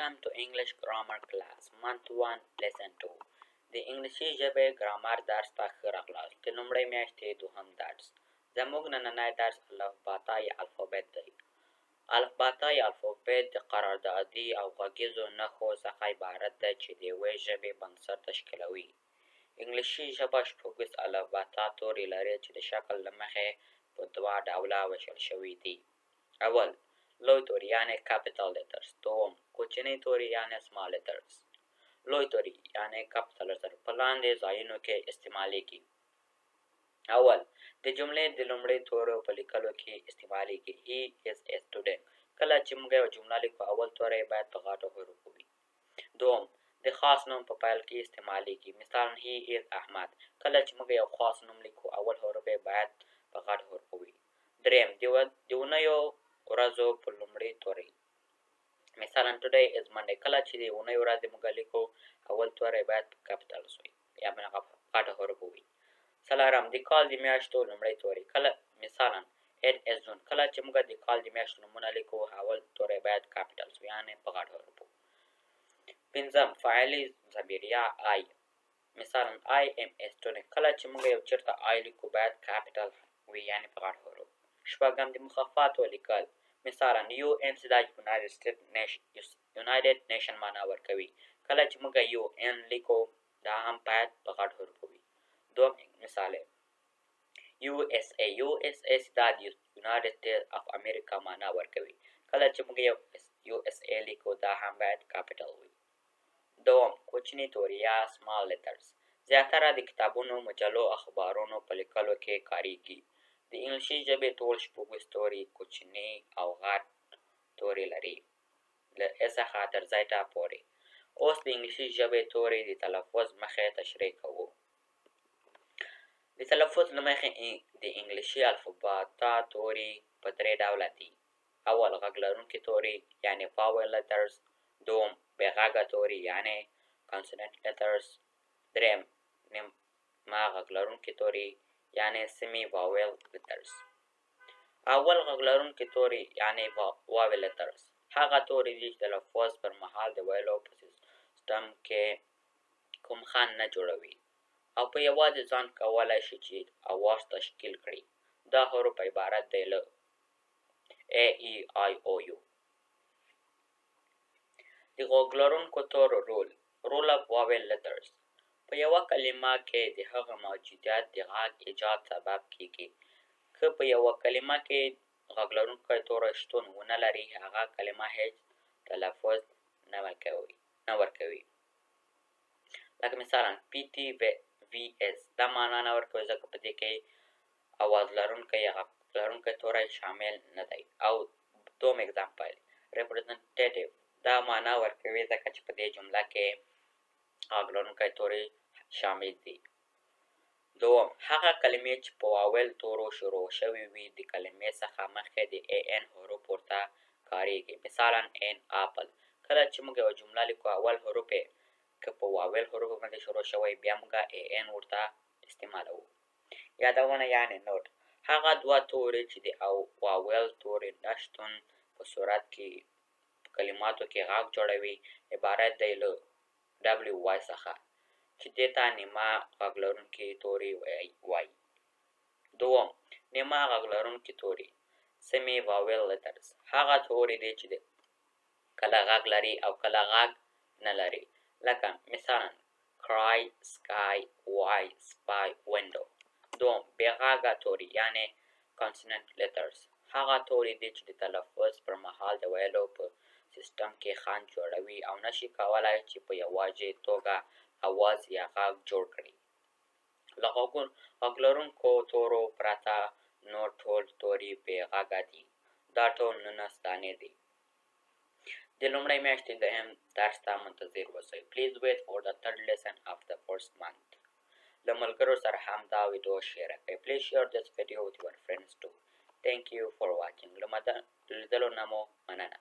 Welcome to English Grammar Class, Month 1, Lesson 2. د انګلیسي ژبې ګرامر درس ته ښه راغلاست. د لومړۍ میاشتې دوهم درس. زموږ نننی درس الفباتا یا الفابet دی. الفباتا یا الفابet د قراردادي او غږیزو نښو څخه عبارت دی چې د یوې ژبې بنسټ تشکیلوي. انګلیسي ژبه شپږ الفباتا توري لري چې د شکل له مخې په دوه ډوله ویشل شوي دي. اول لوی توري یعنی capital letters. دوم کوچني توري یعنی small letters. لوی توري یعنی capital letters په لاندې ځایونو کې استعمالیږي. اول د جملې د لومړي تورو په لیکلو کې استعمالیږي. He is a student. کله چې موږ یو جمله لیکو اول توری باید په غټو حروفو وي. دوم د خاص نوم په پیل کې استعمالیږي. مثلا he is احمد. کله چې موږ یو خاص نوم لیکو اول حرف باید په غټو حروفو وي. دریم د اونیو ورځو په لومړي توري. مثلا today is Monday. کله چې د اونۍ ورځې موږ لیکو اول توری باید په capitals وي یا په غټو حروفو وي. څلورم د کال د میاشتو لومړی توری. کله مثلا it is June. کله چې موږ د کال د میاشتو نومونه لیکو اول توری باید capitals وي یعنې په غټو حروفو. پنځم فاعلي ضمیر یا I. مثلا I am a student. کله چې موږ یو چېرته I لیکو باید capital وي یعنې په غټو حروفو. شپږم د مخففاتو لیکل. مثلا UN د United Nation معنا ورکوي. کله چې موږ UN لیکو دا هم باید په غټو حروفو وي. دوم مثال USA دا د United States of America معنا ورکوي. کله چې موږ USA لیکو دا هم باید capital وي. دوم کوچني توري یا small letters. زیاتره د کتابونو، مجلو، اخبارونو په لیکلو کې کاریږي. د انګلیسي ژبې ټول شپږ توري کوچني او غټ توري لري له A څخه تر Z پورې. اوس د انګلیسي ژبې توري د تلفظ مخې تشریح کوو. د تلفظ له مخې د انګلیسي الفباتا توري په درې ډوله دي. اول غږ لرونکي توري یعنې vowel letters. دوم بې غږه توري یعنې consonant letters. دریم نیمه غږ لرونکي توري یعنی semi vowel letters. اول غږ لرونکي توري یعنی vowel letters هغه توري دي چې د لفظ پر مهال د ویلو په سیستم کې کوم خنډ نه جوړوي او په یوازې ځان کولی شي چې اواز تشکیل کړي. دا حروف عبارت دی له A E I O U. د غږ لرونکو تورو role of vowel letters. په یوه کلمه کې د هغه موجودیت د غږ ایجاد سبب کیږي. که په یوه کلمه کې غږ لرونکی توری شتون ونه لري هغه کلمه هیڅ تلفظ نه ورکوي. لکه مثلا PTVS دا معنا نه ورکوي ځکه په دې کې اواز لرونکی یا غږ لرونکی توری شامل نه دی. او دوم اگزامپل representative دا معنا ورکوي ځکه چې په دې جمله کې غږ لرونکی توری شامل دي. دوم هغه کلمې چې په واول تورو شروع شوي وي د کلمې څخه مخکې د AN حروف ورته کاریږي. مثلا an apple. کله چې موږ یوه جمله لیکو اول حروف که په واول حروفو باندې شروع شوی بیا موږ AN ورته استعمالوو. یادونه یعنې نوټ هغه دوه توري چې د واول توري نشتون په صورت کې په کلماتو کې غږ جوړوي عبارت دی له WY څخه چې دې ته نیمه غږ لرونکي توري وایي. دوم نیمه غږ لرونکي توري semi vowel letters هغه توري دي چې کله غږ لري او کله غږ نه لري. لکه مثلا cry, sky, why, spy, window. دوم بې غږه توري یعنې consonant letters هغه توري دي چې د تلفظ پر مهال د ویلو په سیستم کې خنډ جوړوي او نشي کولی چې په یوازې توګه اواز یا غږ جوړ کړي. له غږ لرونکو تورو پرته نور ټول توري بې غږه دي. دا ټول 19 دانې دي. د لومړۍ میاشتې دویم درس ته منتظر اوسئ. Please wait for the third lesson of the first month. له ملګرو سره هم دا ویډیو شیر کړئ. Please share this video with your friends too. Thank you for watching. له لیدلو نه مو مننه.